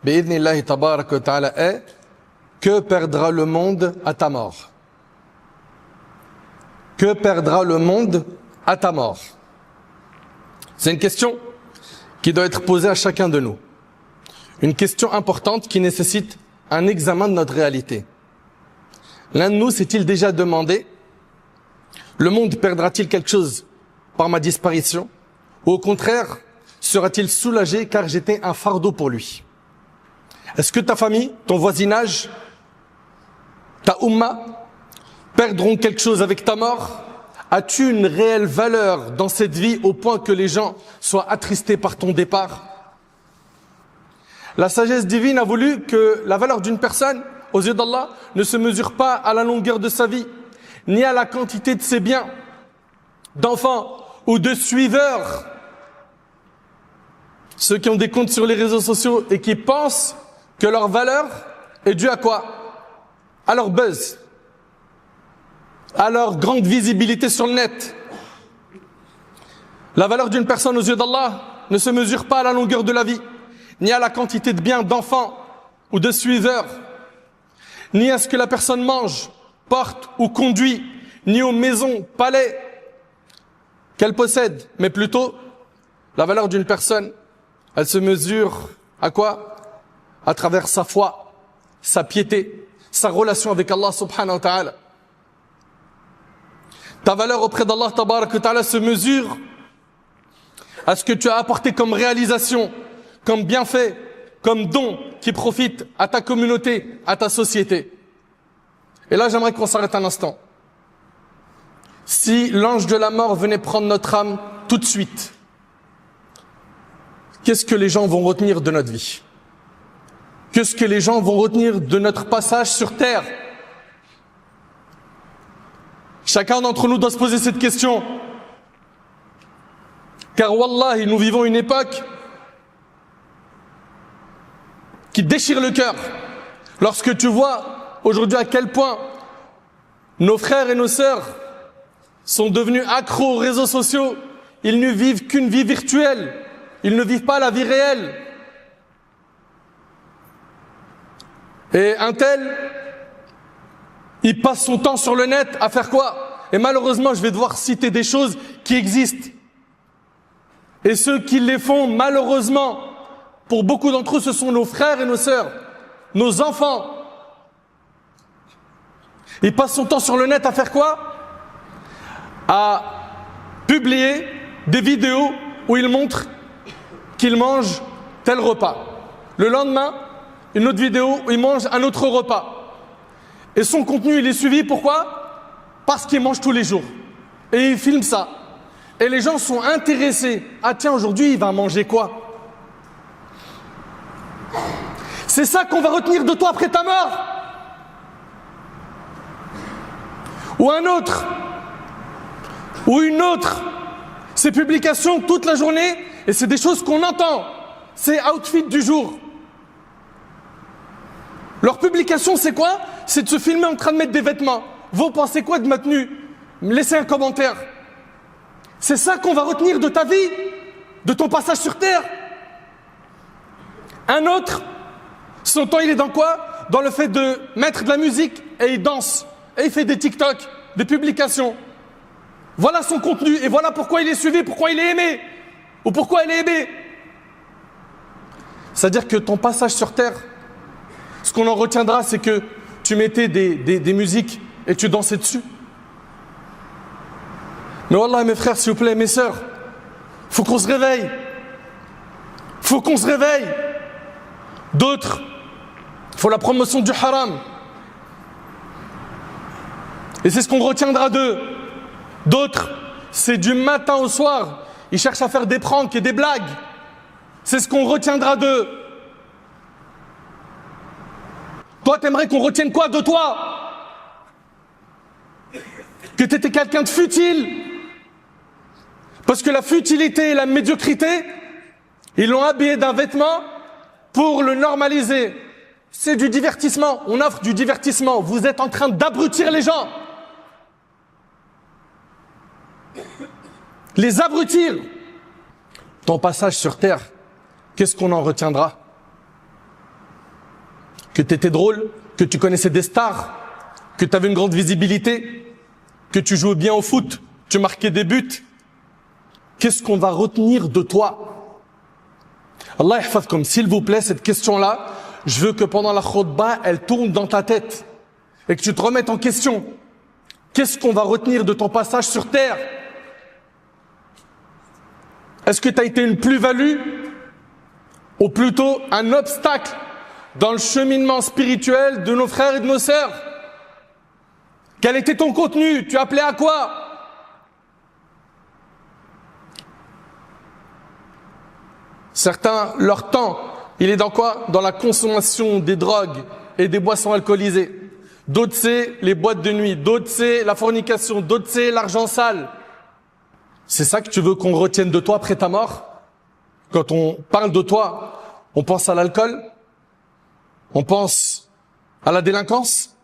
Bi'idhnillahi tabarak wa ta'ala est: que perdra le monde à ta mort? Que perdra le monde à ta mort? C'est une question qui doit être posée à chacun de nous. Une question importante qui nécessite un examen de notre réalité. L'un de nous s'est-il déjà demandé: le monde perdra-t-il quelque chose par ma disparition? Ou au contraire, sera-t-il soulagé car j'étais un fardeau pour lui? Est-ce que ta famille, ton voisinage, ta umma perdront quelque chose avec ta mort? As-tu une réelle valeur dans cette vie au point que les gens soient attristés par ton départ? La sagesse divine a voulu que la valeur d'une personne, aux yeux d'Allah, ne se mesure pas à la longueur de sa vie, ni à la quantité de ses biens, d'enfants ou de suiveurs. Ceux qui ont des comptes sur les réseaux sociaux et qui pensent que leur valeur est due à quoi? À leur buzz, à leur grande visibilité sur le net. La valeur d'une personne aux yeux d'Allah ne se mesure pas à la longueur de la vie, ni à la quantité de biens, d'enfants ou de suiveurs, ni à ce que la personne mange, porte ou conduit, ni aux maisons, palais qu'elle possède, mais plutôt la valeur d'une personne, elle se mesure à quoi? À travers sa foi, sa piété, sa relation avec Allah subhanahu wa ta'ala. Ta valeur auprès d'Allah tabarak wa ta'ala se mesure à ce que tu as apporté comme réalisation, comme bienfait, comme don qui profite à ta communauté, à ta société. Et là, j'aimerais qu'on s'arrête un instant. Si l'ange de la mort venait prendre notre âme tout de suite, qu'est-ce que les gens vont retenir de notre vie? Qu'est-ce que les gens vont retenir de notre passage sur terre? Chacun d'entre nous doit se poser cette question. Car wallahi, nous vivons une époque qui déchire le cœur. Lorsque tu vois aujourd'hui à quel point nos frères et nos sœurs sont devenus accros aux réseaux sociaux, ils ne vivent qu'une vie virtuelle, ils ne vivent pas la vie réelle. Et un tel, il passe son temps sur le net à faire quoi? Et malheureusement, je vais devoir citer des choses qui existent. Et ceux qui les font, malheureusement, pour beaucoup d'entre eux, ce sont nos frères et nos sœurs, nos enfants. Il passe son temps sur le net à faire quoi? À publier des vidéos où il montre qu'il mange tel repas. Le lendemain, une autre vidéo où il mange un autre repas. Et son contenu, il est suivi, pourquoi? Parce qu'il mange tous les jours. Et il filme ça. Et les gens sont intéressés. Ah tiens, aujourd'hui, il va manger quoi? C'est ça qu'on va retenir de toi après ta mort? Ou un autre? Ou une autre? Ces publications toute la journée, et c'est des choses qu'on entend. C'est outfit du jour. Leur publication, c'est quoi? C'est de se filmer en train de mettre des vêtements. Vous pensez quoi de ma tenue? Laissez un commentaire. C'est ça qu'on va retenir de ta vie, de ton passage sur terre. Un autre, son temps, il est dans quoi? Dans le fait de mettre de la musique et il danse. Et il fait des TikTok, des publications. Voilà son contenu et voilà pourquoi il est suivi, pourquoi il est aimé. Ou pourquoi elle est aimée. C'est-à-dire que ton passage sur terre, ce qu'on en retiendra, c'est que tu mettais des musiques et tu dansais dessus. Mais wallah, mes frères, s'il vous plaît, mes sœurs, faut qu'on se réveille. Faut qu'on se réveille. D'autres, il faut la promotion du haram. Et c'est ce qu'on retiendra d'eux. D'autres, c'est du matin au soir. Ils cherchent à faire des pranks et des blagues. C'est ce qu'on retiendra d'eux. Toi, t'aimerais qu'on retienne quoi de toi? Que t'étais quelqu'un de futile. Parce que la futilité et la médiocrité, ils l'ont habillé d'un vêtement pour le normaliser. C'est du divertissement. On offre du divertissement. Vous êtes en train d'abrutir les gens. Les abrutir. Ton passage sur terre, qu'est-ce qu'on en retiendra? que tu étais drôle, que tu connaissais des stars, que tu avais une grande visibilité, que tu jouais bien au foot, tu marquais des buts. Qu'est-ce qu'on va retenir de toi? Allah yahfazkum, s'il vous plaît, cette question-là, je veux que pendant la khutbah, elle tourne dans ta tête et que tu te remettes en question. Qu'est-ce qu'on va retenir de ton passage sur terre? Est-ce que tu as été une plus-value ou plutôt un obstacle dans le cheminement spirituel de nos frères et de nos sœurs? Quel était ton contenu? Tu appelais à quoi? Certains, leur temps, il est dans quoi? Dans la consommation des drogues et des boissons alcoolisées. D'autres, c'est les boîtes de nuit. D'autres, c'est la fornication. D'autres, c'est l'argent sale. C'est ça que tu veux qu'on retienne de toi après ta mort? Quand on parle de toi, on pense à l'alcool? On pense à la délinquance?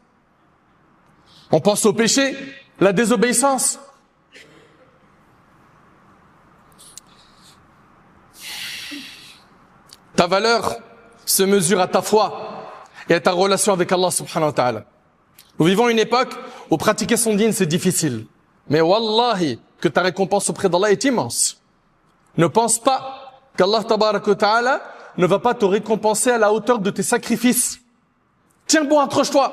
On pense au péché, la désobéissance? Ta valeur se mesure à ta foi et à ta relation avec Allah subhanahu wa ta'ala. Nous vivons une époque où pratiquer son dîn c'est difficile. Mais wallahi, que ta récompense auprès d'Allah est immense. Ne pense pas qu'Allah tabarak wa ta'ala ne va pas te récompenser à la hauteur de tes sacrifices. Tiens bon, accroche-toi.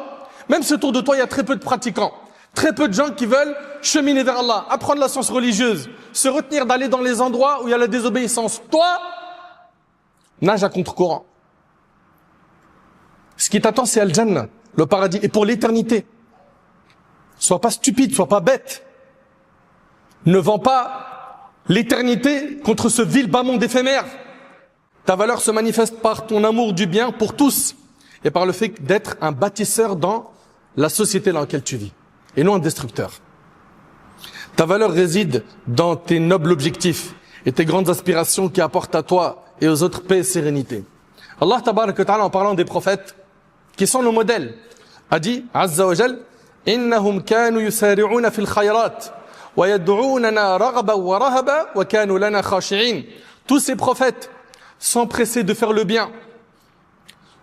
Même si autour de toi, il y a très peu de pratiquants. Très peu de gens qui veulent cheminer vers Allah, apprendre la science religieuse, se retenir d'aller dans les endroits où il y a la désobéissance. Toi, nage à contre-courant. Ce qui t'attend, c'est Al-Jannah, le paradis, et pour l'éternité. Sois pas stupide, sois pas bête. Ne vends pas l'éternité contre ce vil bas monde éphémère. Ta valeur se manifeste par ton amour du bien pour tous et par le fait d'être un bâtisseur dans la société dans laquelle tu vis et non un destructeur. Ta valeur réside dans tes nobles objectifs et tes grandes aspirations qui apportent à toi et aux autres paix et sérénité. Allah tabarak wa ta'ala, en parlant des prophètes qui sont nos modèles, a dit Azza wa Jal, innahum kanu yusari'una fil khayrat wa yad'unana raghaban wa rahaban wa kanu lana khashi'in. Tous ces prophètes s'empressaient de faire le bien,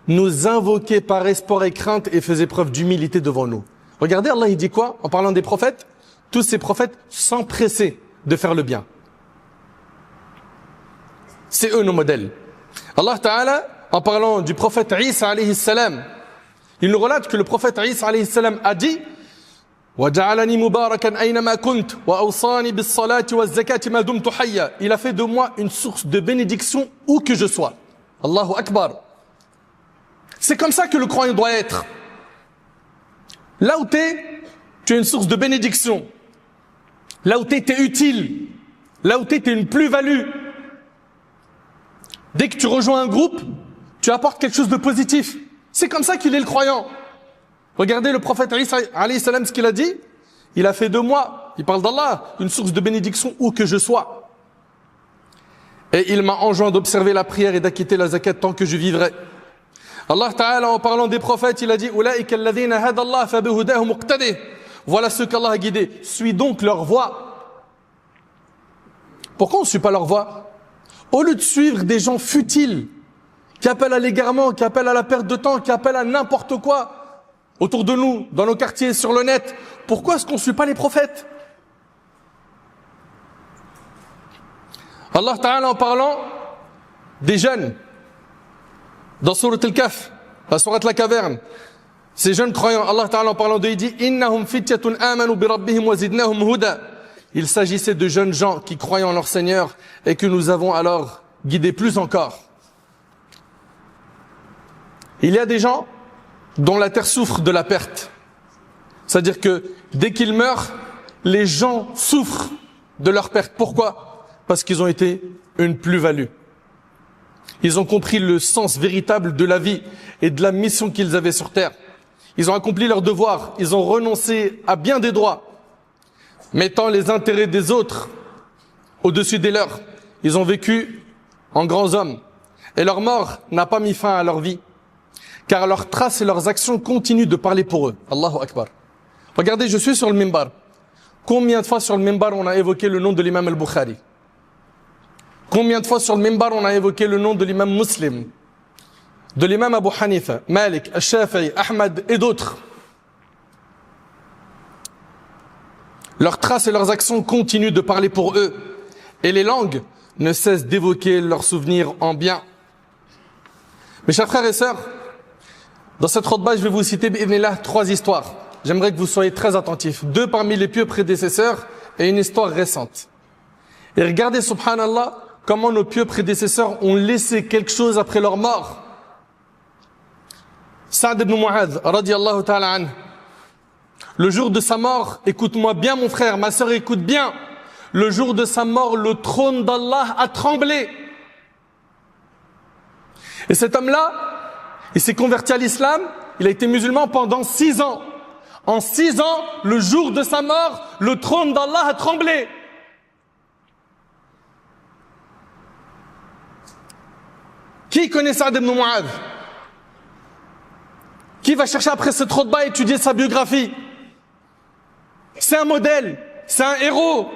nous invoquaient par espoir et crainte et faisaient preuve d'humilité devant nous. Regardez, Allah il dit quoi en parlant des prophètes? Tous ces prophètes s'empressaient de faire le bien. C'est eux nos modèles. Allah Ta'ala, en parlant du prophète Isa alayhi salam, il nous relate que le prophète Isa alayhi salam a dit وَجَعَلَنِي مُبَارَكًا أَيْنَمَا كُنْتُ وَأَوْصَانِي بِالصَّلَاةِ وَالزَّكَاةِ مَا دُمْتُ حَيًّا. Il a fait de moi une source de bénédiction où que je sois. Allahu Akbar. C'est comme ça que le croyant doit être. Là où tu es une source de bénédiction. Là où tu es utile. Là où tu es une plus-value. Dès que tu rejoins un groupe, tu apportes quelque chose de positif. C'est comme ça qu'il est le croyant. Regardez le prophète Isa alayhi salam, ce qu'il a dit. Il a fait de moi, il parle d'Allah, une source de bénédiction où que je sois. Et il m'a enjoint d'observer la prière et d'acquitter la zakat tant que je vivrai. Allah Ta'ala, en parlant des prophètes, il a dit Ulaika alladhina hada Allah fa bihudahu muqtadi. Voilà ceux qu'Allah a guidés. Suis donc leur voie. Pourquoi on ne suit pas leur voie? Au lieu de suivre des gens futiles, qui appellent à l'égarement, qui appellent à la perte de temps, qui appellent à n'importe quoi, autour de nous, dans nos quartiers, sur le net, pourquoi est-ce qu'on ne suit pas les prophètes? Allah Ta'ala, en parlant des jeunes, dans Surat Al-Kahf, la Surat la caverne, ces jeunes croyants, Allah Ta'ala, en parlant d'eux, il dit Innahum fityatun amanu bi rabbihim wa zidnahum huda. Il s'agissait de jeunes gens qui croyaient en leur Seigneur et que nous avons alors guidés plus encore. Il y a des gens dont la terre souffre de la perte. C'est-à-dire que dès qu'ils meurent, les gens souffrent de leur perte. Pourquoi? Parce qu'ils ont été une plus-value. Ils ont compris le sens véritable de la vie et de la mission qu'ils avaient sur terre. Ils ont accompli leur devoir. Ils ont renoncé à bien des droits, mettant les intérêts des autres au-dessus des leurs. Ils ont vécu en grands hommes. Et leur mort n'a pas mis fin à leur vie, car leurs traces et leurs actions continuent de parler pour eux. Allahu Akbar. Regardez, je suis sur le minbar. Combien de fois sur le minbar on a évoqué le nom de l'imam al-Bukhari? Combien de fois sur le minbar on a évoqué le nom de l'imam Muslim? de l'imam Abu Hanifa, Malik, Al-Shafi'i, Ahmad et d'autres, leurs traces et leurs actions continuent de parler pour eux, et les langues ne cessent d'évoquer leurs souvenirs en bien. Mes chers frères et sœurs, dans cette khutbah, je vais vous citer, bi'idhnillah, 3 histoires. J'aimerais que vous soyez très attentifs. 2 parmi les pieux prédécesseurs et une histoire récente. Et regardez, subhanallah, comment nos pieux prédécesseurs ont laissé quelque chose après leur mort. Sa'd ibn Mu'adh, radiyallahu ta'ala anhu. Le jour de sa mort, écoute-moi bien mon frère, ma sœur, écoute bien. Le jour de sa mort, le trône d'Allah a tremblé. Et cet homme-là, il s'est converti à l'islam, il a été musulman pendant 6 ans. En 6 ans, le jour de sa mort, le trône d'Allah a tremblé. Qui connaît Sa'd ibn Mu'adh? Qui va chercher après ce khutbah étudier sa biographie? C'est un modèle, c'est un héros.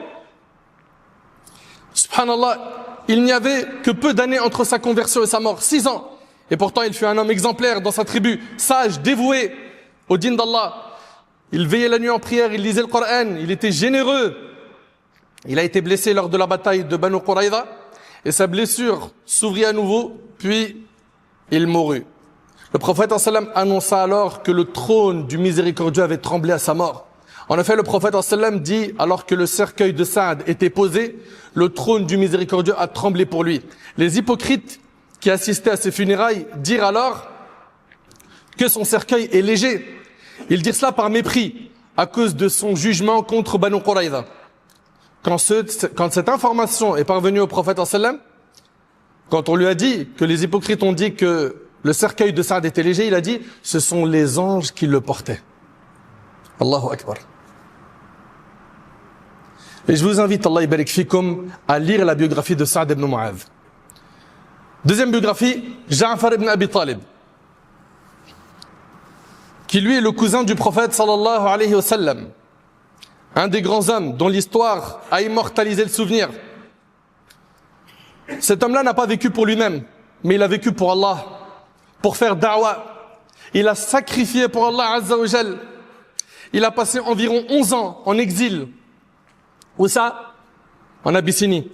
Subhanallah, il n'y avait que peu d'années entre sa conversion et sa mort, 6 ans. Et pourtant, il fut un homme exemplaire dans sa tribu, sage, dévoué au din d'Allah. Il veillait la nuit en prière, il lisait le Coran, il était généreux. Il a été blessé lors de la bataille de Banu Quraïda et sa blessure s'ouvrit à nouveau, puis il mourut. Le prophète sallam annonça alors que le trône du miséricordieux avait tremblé à sa mort. En effet, le prophète sallam dit, alors que le cercueil de Saad était posé, le trône du miséricordieux a tremblé pour lui. Les hypocrites qui assistaient à ses funérailles dirent alors que son cercueil est léger. Ils dirent cela par mépris, à cause de son jugement contre Banu Quraïda. Quand cette information est parvenue au prophète sallam, quand on lui a dit que les hypocrites ont dit que le cercueil de Saad était léger, il a dit, ce sont les anges qui le portaient. Allahu Akbar. Et je vous invite, Allah barik fikum, à lire la biographie de Sa'd ibn Mu'adh. Deuxième biographie, Ja'far ibn Abi Talib, qui lui est le cousin du prophète sallallahu alayhi wa sallam, un des grands hommes dont l'histoire a immortalisé le souvenir. Cet homme-là n'a pas vécu pour lui-même, mais il a vécu pour Allah, pour faire da'wah. Il a sacrifié pour Allah Azza wa Jal. Il a passé environ 11 ans en exil. Où ça? En Abyssinie.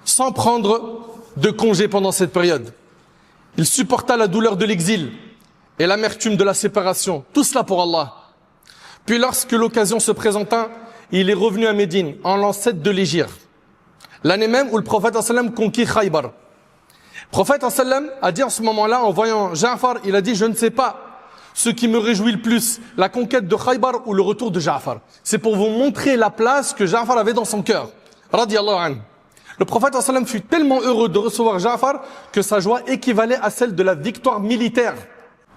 Sans prendre de congé pendant cette période. Il supporta la douleur de l'exil et l'amertume de la séparation. Tout cela pour Allah. Puis lorsque l'occasion se présenta, il est revenu à Médine, en l'an 7 de l'Hégire. L'année même où le prophète sallam conquit Khaybar. Le prophète sallam a dit en ce moment-là, en voyant Ja'far, il a dit, je ne sais pas ce qui me réjouit le plus, la conquête de Khaybar ou le retour de Ja'far. C'est pour vous montrer la place que Ja'far avait dans son cœur. Radiyallahu anhu. Le prophète sallam fut tellement heureux de recevoir Ja'far que sa joie équivalait à celle de la victoire militaire.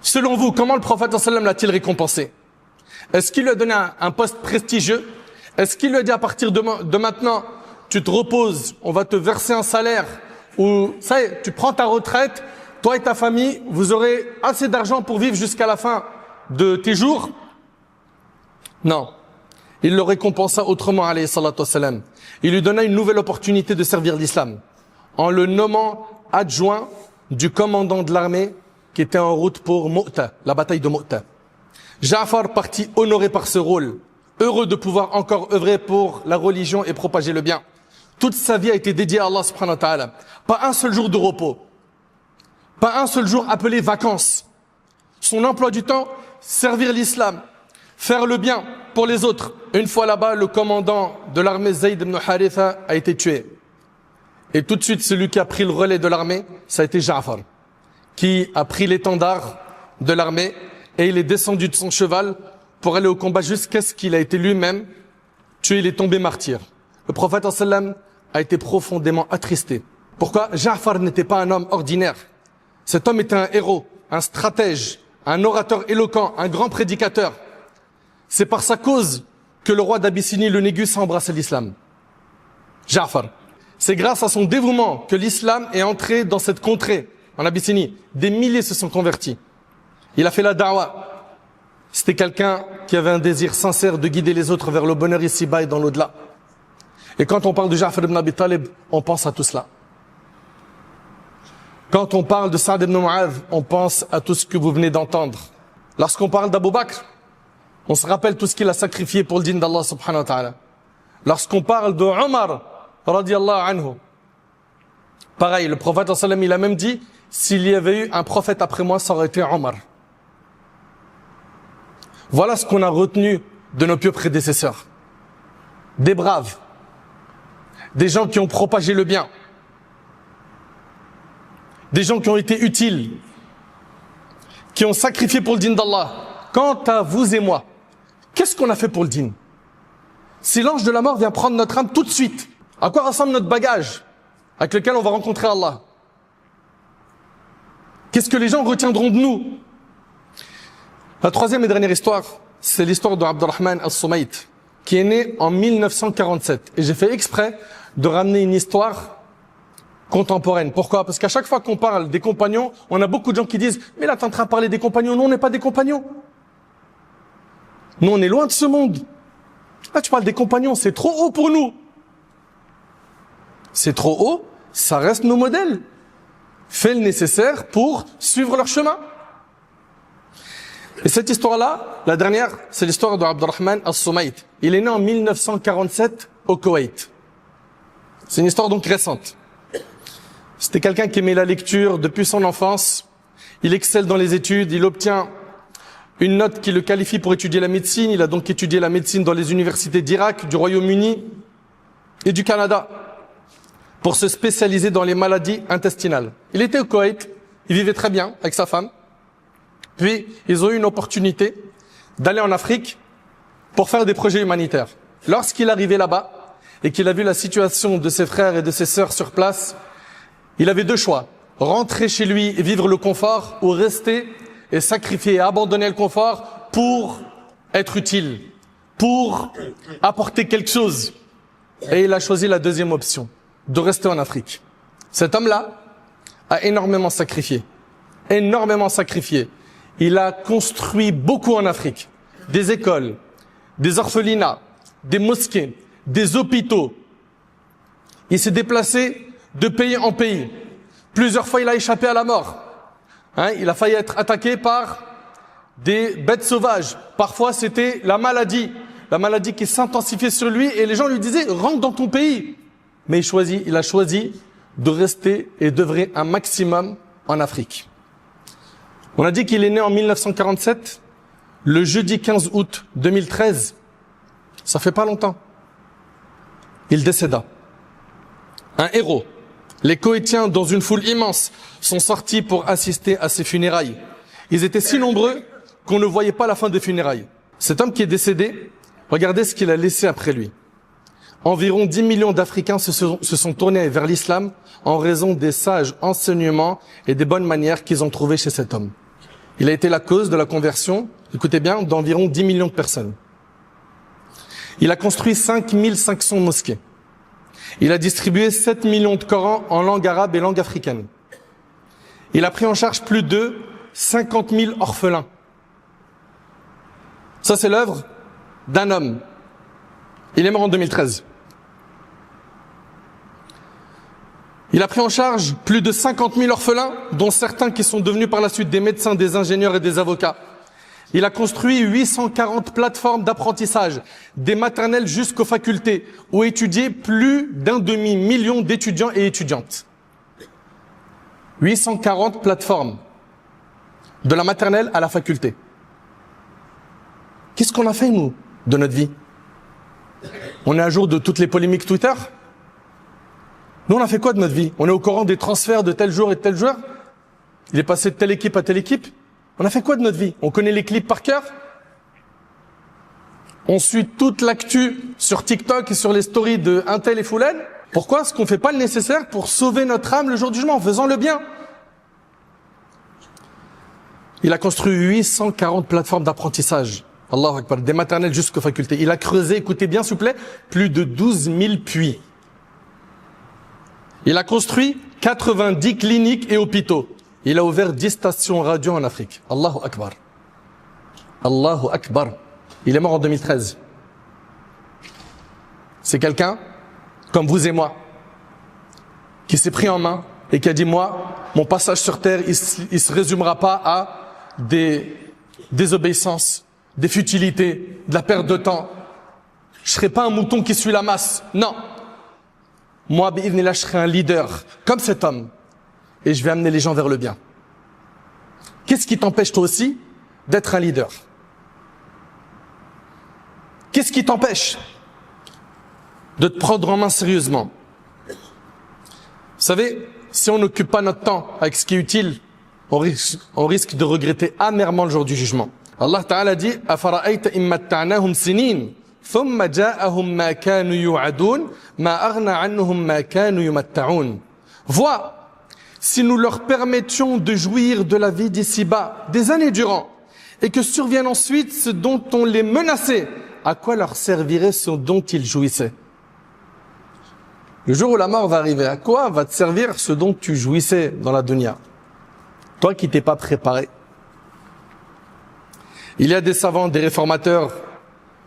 Selon vous, comment le prophète sallam l'a-t-il récompensé? Est-ce qu'il lui a donné un poste prestigieux? Est-ce qu'il lui a dit à partir de maintenant, tu te reposes, on va te verser un salaire, ou ça y est, tu prends ta retraite, toi et ta famille, vous aurez assez d'argent pour vivre jusqu'à la fin de tes jours? Non. Il le récompensa autrement, alayhi salatu wassalam. Il lui donna une nouvelle opportunité de servir l'islam, en le nommant adjoint du commandant de l'armée qui était en route pour Mu'ta, la bataille de Mu'ta. Ja'far partit honoré par ce rôle, heureux de pouvoir encore œuvrer pour la religion et propager le bien. Toute sa vie a été dédiée à Allah subhanahu wa ta'ala. Pas un seul jour de repos. Pas un seul jour appelé vacances. Son emploi du temps, servir l'islam, faire le bien pour les autres. Une fois là-bas, le commandant de l'armée Zayd ibn Haritha a été tué. Et tout de suite, celui qui a pris le relais de l'armée, ça a été Ja'far, qui a pris l'étendard de l'armée et il est descendu de son cheval pour aller au combat jusqu'à ce qu'il a été lui-même tué. Il est tombé martyr. Le prophète sallam a été profondément attristé. Pourquoi? Ja'far n'était pas un homme ordinaire. Cet homme était un héros, un stratège, un orateur éloquent, un grand prédicateur. C'est par sa cause que le roi d'Abyssinie, le Négus, a embrassé l'islam. Ja'far. C'est grâce à son dévouement que l'islam est entré dans cette contrée, en Abyssinie. Des milliers se sont convertis. Il a fait la da'wah. C'était quelqu'un qui avait un désir sincère de guider les autres vers le bonheur ici-bas et dans l'au-delà. Et quand on parle de Ja'far ibn Abi Talib, on pense à tout cela. Quand on parle de Saad ibn Mu'adh, on pense à tout ce que vous venez d'entendre. Lorsqu'on parle d'Abu Bakr, on se rappelle tout ce qu'il a sacrifié pour le dîn d'Allah subhanahu wa ta'ala. Lorsqu'on parle de Omar, radiyallahu anhu, pareil, le prophète sallallahu alayhi wa sallam, il a même dit, s'il y avait eu un prophète après moi, ça aurait été Omar. Voilà ce qu'on a retenu de nos pieux prédécesseurs. Des braves, des gens qui ont propagé le bien, des gens qui ont été utiles, qui ont sacrifié pour le dîn d'Allah. Quant à vous et moi, qu'est-ce qu'on a fait pour le dîn? Si l'ange de la mort vient prendre notre âme tout de suite, à quoi ressemble notre bagage avec lequel on va rencontrer Allah? Qu'est-ce que les gens retiendront de nous? La troisième et dernière histoire, c'est l'histoire de Abdurrahman al-Sumayt, qui est né en 1947. Et j'ai fait exprès de ramener une histoire contemporaine. Pourquoi? Parce qu'à chaque fois qu'on parle des compagnons, on a beaucoup de gens qui disent « Mais là, t'es en train de parler des compagnons. Nous, on n'est pas des compagnons. Nous, on est loin de ce monde. Là, tu parles des compagnons. C'est trop haut pour nous. C'est trop haut. Ça reste nos modèles. Fais le nécessaire pour suivre leur chemin. » Et cette histoire-là, la dernière, c'est l'histoire de Abdurrahman al-Sumayt. Il est né en 1947 au Koweït. C'est une histoire donc récente. C'était quelqu'un qui aimait la lecture depuis son enfance. Il excelle dans les études. Il obtient une note qui le qualifie pour étudier la médecine. Il a donc étudié la médecine dans les universités d'Irak, du Royaume-Uni et du Canada pour se spécialiser dans les maladies intestinales. Il était au Koweït. Il vivait très bien avec sa femme. Puis, ils ont eu une opportunité d'aller en Afrique pour faire des projets humanitaires. Lorsqu'il est arrivé là-bas et qu'il a vu la situation de ses frères et de ses sœurs sur place, il avait deux choix. Rentrer chez lui et vivre le confort ou rester et sacrifier et abandonner le confort pour être utile, pour apporter quelque chose. Et il a choisi la deuxième option, de rester en Afrique. Cet homme-là a énormément sacrifié. Énormément sacrifié. Il a construit beaucoup en Afrique. Des écoles, des orphelinats, des mosquées, des hôpitaux. Il s'est déplacé de pays en pays. Plusieurs fois, il a échappé à la mort. Il a failli être attaqué par des bêtes sauvages. Parfois, c'était la maladie qui s'intensifiait sur lui et les gens lui disaient « rentre dans ton pays ». Mais il a choisi de rester et d'œuvrer un maximum en Afrique. On a dit qu'il est né en 1947, le jeudi 15 août 2013. Ça fait pas longtemps. Il décéda. Un héros. Les Koweïtiens, dans une foule immense, sont sortis pour assister à ses funérailles. Ils étaient si nombreux qu'on ne voyait pas la fin des funérailles. Cet homme qui est décédé, regardez ce qu'il a laissé après lui. Environ 10 millions d'Africains se sont tournés vers l'islam en raison des sages enseignements et des bonnes manières qu'ils ont trouvées chez cet homme. Il a été la cause de la conversion, écoutez bien, d'environ 10 millions de personnes. Il a construit 5500 mosquées. Il a distribué 7 millions de Corans en langue arabe et langue africaine. Il a pris en charge plus de 50 000 orphelins. Ça, c'est l'œuvre d'un homme. Il est mort en 2013. Il a pris en charge plus de 50 000 orphelins, dont certains qui sont devenus par la suite des médecins, des ingénieurs et des avocats. Il a construit 840 plateformes d'apprentissage, des maternelles jusqu'aux facultés, où étudiaient plus d'un demi-million d'étudiants et étudiantes. 840 plateformes, de la maternelle à la faculté. Qu'est-ce qu'on a fait, nous, de notre vie? On est à jour de toutes les polémiques Twitter? Nous, on a fait quoi de notre vie? On est au courant des transferts de tel jour et de tel joueur? Il est passé de telle équipe à telle équipe? On a fait quoi de notre vie? On connaît les clips par cœur? On suit toute l'actu sur TikTok et sur les stories de Intel et Foulen? Pourquoi est-ce qu'on ne fait pas le nécessaire pour sauver notre âme le jour du jugement en faisant le bien? Il a construit 840 plateformes d'apprentissage. Allahu Akbar, des maternelles jusqu'aux facultés. Il a creusé, écoutez bien s'il vous plaît, plus de 12 000 puits. Il a construit 90 cliniques et hôpitaux. Il a ouvert 10 stations radio en Afrique. Allahu Akbar. Allahu Akbar. Il est mort en 2013. C'est quelqu'un, comme vous et moi, qui s'est pris en main et qui a dit, moi, mon passage sur terre, il se résumera pas à des désobéissances, des futilités, de la perte de temps. Je serai pas un mouton qui suit la masse. Non. Moi, bi'idhnillah, je serai un leader, comme cet homme. Et je vais amener les gens vers le bien. Qu'est-ce qui t'empêche toi aussi d'être un leader? Qu'est-ce qui t'empêche de te prendre en main sérieusement? Vous savez, si on n'occupe pas notre temps avec ce qui est utile, on risque de regretter amèrement le jour du jugement. Allah Ta'ala dit « Afara'ayta immatta'nahum sinin, thumma ja'ahum ma kanu yu'adun, ma aghna anhum ma kanu yumatta'un. » Vois, si nous leur permettions de jouir de la vie d'ici-bas des années durant, et que survienne ensuite ce dont on les menaçait, à quoi leur servirait ce dont ils jouissaient? Le jour où la mort va arriver, à quoi va te servir ce dont tu jouissais dans la dunya? Toi qui t'es pas préparé. Il y a des savants, des réformateurs,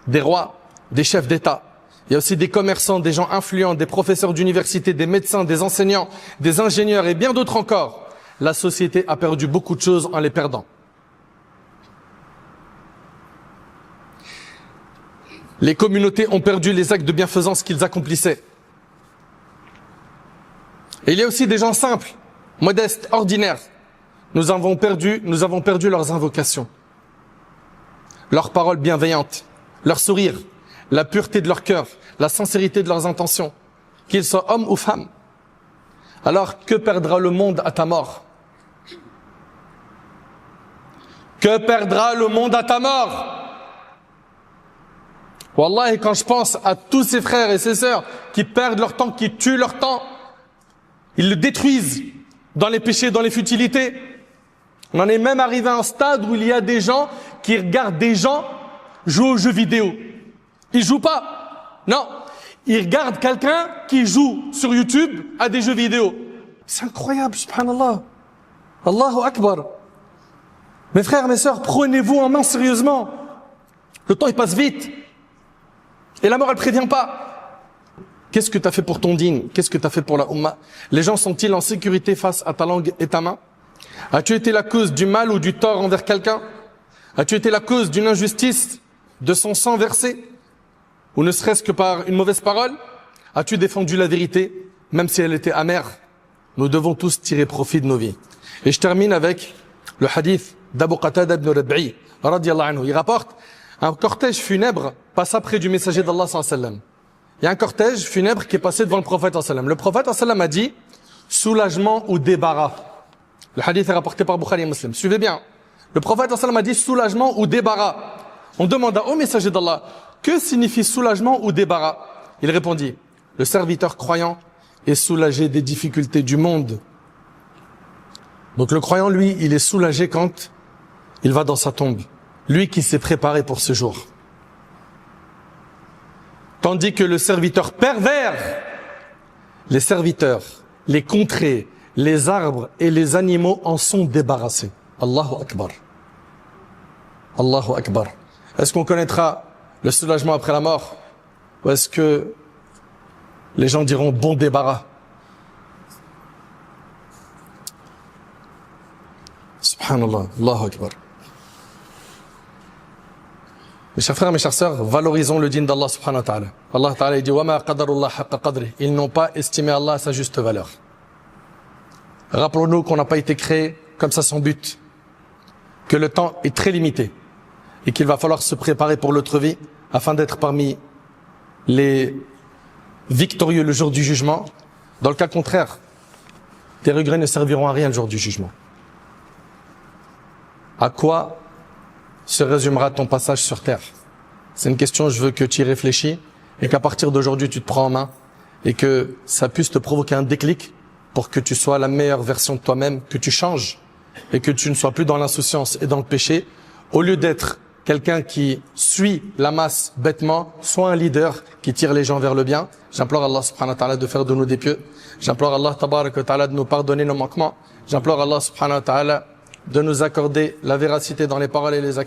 des rois, des chefs d'État. Il y a aussi des commerçants, des gens influents, des professeurs d'université, des médecins, des enseignants, des ingénieurs et bien d'autres encore. La société a perdu beaucoup de choses en les perdant. Les communautés ont perdu les actes de bienfaisance qu'ils accomplissaient. Et il y a aussi des gens simples, modestes, ordinaires. Nous avons perdu leurs invocations, leurs paroles bienveillantes, leur sourire, la pureté de leur cœur, la sincérité de leurs intentions, qu'ils soient hommes ou femmes. Alors, que perdra le monde à ta mort? Que perdra le monde à ta mort? Wallahi, quand je pense à tous ces frères et ces sœurs qui perdent leur temps, qui tuent leur temps, ils le détruisent dans les péchés, dans les futilités. On en est même arrivé à un stade où il y a des gens qui regardent des gens jouer aux jeux vidéo. Ils jouent pas. Non. Ils regardent quelqu'un qui joue sur YouTube à des jeux vidéo. C'est incroyable, subhanallah. Allahu Akbar. Mes frères, mes sœurs, prenez-vous en main sérieusement. Le temps, il passe vite. Et la mort, elle prévient pas. Qu'est-ce que tu as fait pour ton dîn? Qu'est-ce que tu as fait pour la Ummah? Les gens sont-ils en sécurité face à ta langue et ta main? As-tu été la cause du mal ou du tort envers quelqu'un? As-tu été la cause d'une injustice, de son sang versé? Ou ne serait-ce que par une mauvaise parole? As-tu défendu la vérité, même si elle était amère? Nous devons tous tirer profit de nos vies. Et je termine avec le hadith d'Abu Qatada ibn Rabi'i, radiyallahu anhu. Il rapporte, un cortège funèbre passa près du messager d'Allah sallallahu alayhi wa sallam. Il y a un cortège funèbre qui est passé devant le prophète sallallahu alayhi wa sallam. Le prophète sallallahu alayhi wa sallam a dit, soulagement ou débarras. Le hadith est rapporté par Bukhari et Muslim. Suivez bien. Le prophète sallallahu alayhi wa sallam a dit soulagement ou débarras. On demanda au messager d'Allah, que signifie soulagement ou débarras? Il répondit, le serviteur croyant est soulagé des difficultés du monde. Donc le croyant, lui, il est soulagé quand il va dans sa tombe. Lui qui s'est préparé pour ce jour. Tandis que le serviteur pervers, les serviteurs, les contrées, les arbres et les animaux en sont débarrassés. Allahu Akbar. Allahu Akbar. Est-ce qu'on connaîtra le soulagement après la mort? Ou est-ce que les gens diront bon débarras? Subhanallah. Allahu Akbar. Mes chers frères, mes chères sœurs, valorisons le dîn d'Allah subhanahu wa ta'ala. Allah ta'ala dit wa ma qadarullah haqqa qadri. Ils n'ont pas estimé Allah à sa juste valeur. Rappelons-nous qu'on n'a pas été créé comme ça sans but. Que le temps est très limité. Et qu'il va falloir se préparer pour l'autre vie afin d'être parmi les victorieux le jour du jugement. Dans le cas contraire, tes regrets ne serviront à rien le jour du jugement. À quoi se résumera ton passage sur terre? C'est une question, je veux que tu y réfléchis et qu'à partir d'aujourd'hui tu te prends en main et que ça puisse te provoquer un déclic pour que tu sois la meilleure version de toi-même, que tu changes et que tu ne sois plus dans l'insouciance et dans le péché. Au lieu d'être quelqu'un qui suit la masse bêtement, sois un leader qui tire les gens vers le bien. J'implore Allah subhanahu wa ta'ala de faire de nous des pieux. J'implore Allah tabarak wa ta'ala de nous pardonner nos manquements. J'implore Allah subhanahu wa ta'ala de nous accorder la véracité dans les paroles et les actions.